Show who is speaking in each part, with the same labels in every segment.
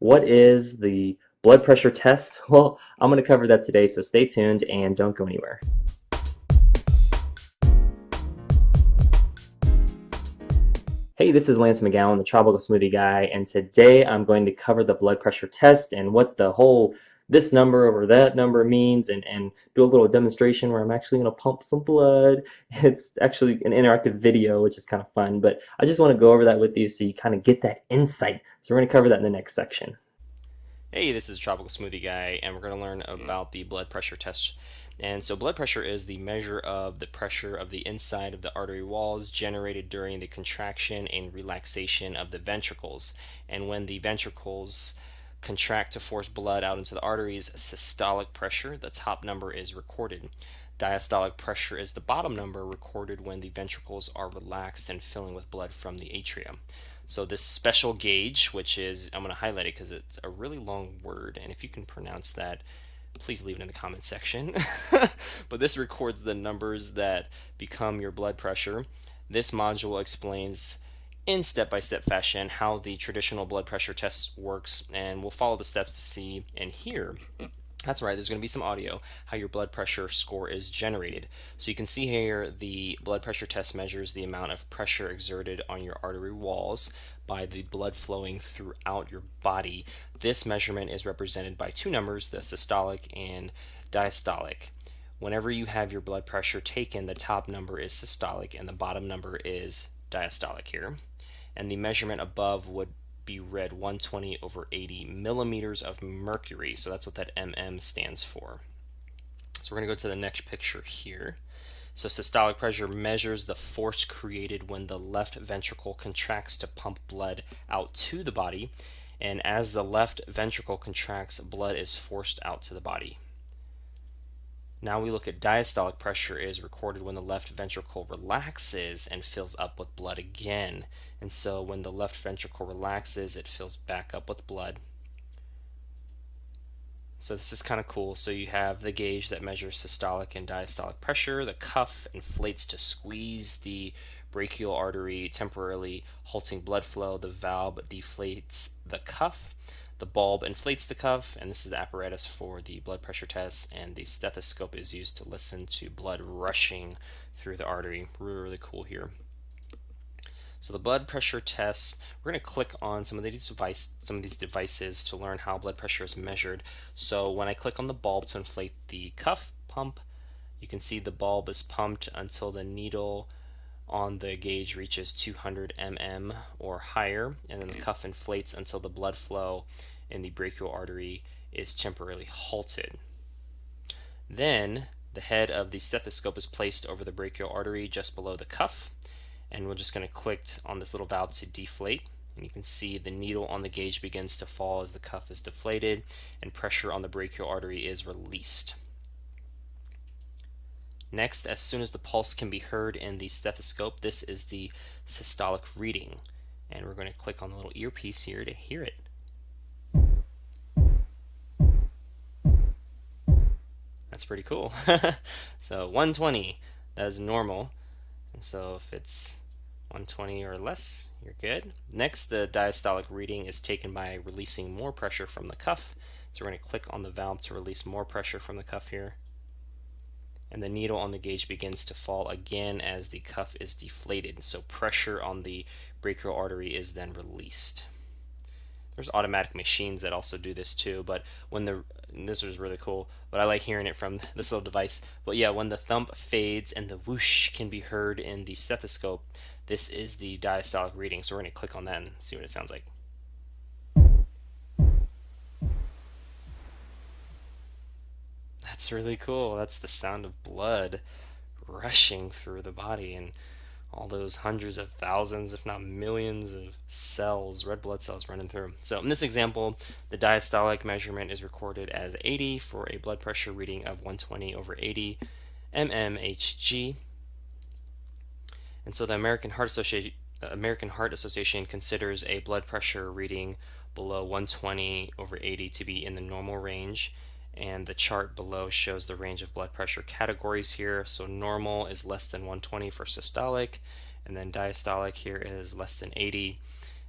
Speaker 1: What is the blood pressure test? Well, I'm going to cover that today, so stay tuned and don't go anywhere. Hey, this is Lance McGowan, the Tropical Smoothie Guy, and today I'm going to cover the blood pressure test and what the whole this number over that number means, and do a little demonstration where I'm actually going to pump some blood. It's actually an interactive video, which is kind of fun, but I just want to go over that with you so you kind of get that insight. So we're going to cover that in the next section.
Speaker 2: Hey, this is Tropical Smoothie Guy, and we're going to learn about the blood pressure test. And so, blood pressure is the measure of the pressure of the inside of the artery walls generated during the contraction and relaxation of the ventricles. And when the ventricles contract to force blood out into the arteries, systolic pressure, the top number, is recorded. Diastolic pressure is the bottom number, recorded when the ventricles are relaxed and filling with blood from the atrium. So this special gauge, which is, I'm going to highlight it because it's a really long word, and if you can pronounce that, please leave it in the comment section. But this records the numbers that become your blood pressure. This module explains in step-by-step fashion how the traditional blood pressure test works, and we'll follow the steps to see and hear. That's right, there's going to be some audio, how your blood pressure score is generated. So you can see here the blood pressure test measures the amount of pressure exerted on your artery walls by the blood flowing throughout your body. This measurement is represented by two numbers, the systolic and diastolic. Whenever you have your blood pressure taken, the top number is systolic and the bottom number is diastolic here. And the measurement above would be read 120 over 80 millimeters of mercury. So that's what that mm stands for. So we're going to go to the next picture here. So systolic pressure measures the force created when the left ventricle contracts to pump blood out to the body. And as the left ventricle contracts, blood is forced out to the body. Now we look at diastolic pressure is recorded when the left ventricle relaxes and fills up with blood again. And so when the left ventricle relaxes, it fills back up with blood. So this is kind of cool. So you have the gauge that measures systolic and diastolic pressure. The cuff inflates to squeeze the brachial artery, temporarily halting blood flow. The valve deflates the cuff. The bulb inflates the cuff, and this is the apparatus for the blood pressure test, and the stethoscope is used to listen to blood rushing through the artery. Really, really cool here. So the blood pressure test, we're going to click on some of these devices to learn how blood pressure is measured. So when I click on the bulb to inflate the cuff pump, you can see the bulb is pumped until the needle on the gauge reaches 200 mm or higher, and then the cuff inflates until the blood flow in the brachial artery is temporarily halted. Then the head of the stethoscope is placed over the brachial artery just below the cuff, and we're just going to click on this little valve to deflate, and you can see the needle on the gauge begins to fall as the cuff is deflated and pressure on the brachial artery is released. Next, as soon as the pulse can be heard in the stethoscope, this is the systolic reading, and we're going to click on the little earpiece here to hear it. That's pretty cool. So 120, that is normal, and so if it's 120 or less, you're good. Next, the diastolic reading is taken by releasing more pressure from the cuff. So we're going to click on the valve to release more pressure from the cuff here. And the needle on the gauge begins to fall again as the cuff is deflated. So pressure on the brachial artery is then released. There's automatic machines that also do this too, but this was really cool, but I like hearing it from this little device. But yeah, when the thump fades and the whoosh can be heard in the stethoscope, this is the diastolic reading. So we're going to click on that and see what it sounds like. That's really cool. That's the sound of blood rushing through the body, and all those hundreds of thousands, if not millions of cells, red blood cells running through. So in this example, the diastolic measurement is recorded as 80 for a blood pressure reading of 120 over 80 mmHg. And so the American Heart Association considers a blood pressure reading below 120 over 80 to be in the normal range, and the chart below shows the range of blood pressure categories here. So normal is less than 120 for systolic, and then diastolic here is less than 80,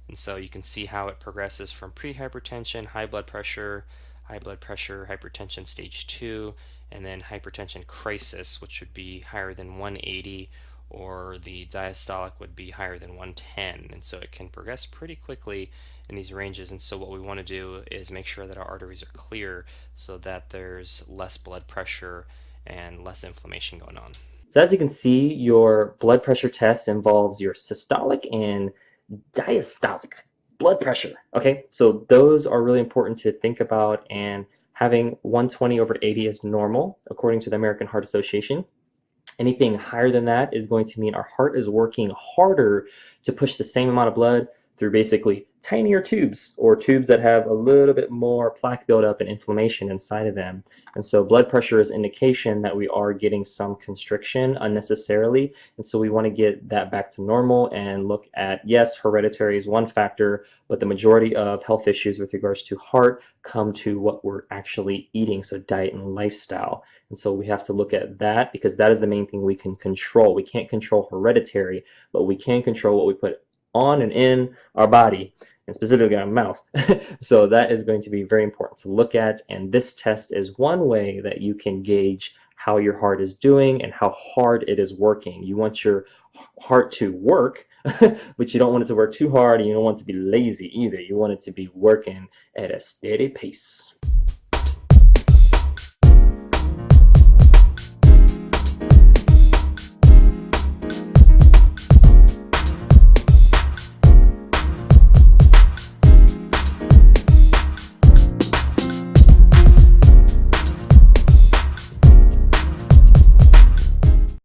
Speaker 2: And so you can see how it progresses from prehypertension, high blood pressure, hypertension stage 2, and then hypertension crisis, which would be higher than 180, or the diastolic would be higher than 110. And so it can progress pretty quickly in these ranges. And so what we want to do is make sure that our arteries are clear so that there's less blood pressure and less inflammation going on.
Speaker 1: So as you can see, your blood pressure test involves your systolic and diastolic blood pressure. Okay, so those are really important to think about, and having 120 over 80 is normal according to the American Heart Association. Anything higher than that is going to mean our heart is working harder to push the same amount of blood through basically tinier tubes, or tubes that have a little bit more plaque buildup and inflammation inside of them. And so blood pressure is indication that we are getting some constriction unnecessarily. And so we want to get that back to normal and look at, yes, hereditary is one factor, but the majority of health issues with regards to heart come to what we're actually eating, so diet and lifestyle. And so we have to look at that, because that is the main thing we can control. We can't control hereditary, but we can control what we put on and in our body, and specifically our mouth. So that is going to be very important to look at, and this test is one way that you can gauge how your heart is doing and how hard it is working. You want your heart to work, but you don't want it to work too hard, and you don't want it to be lazy either. You want it to be working at a steady pace.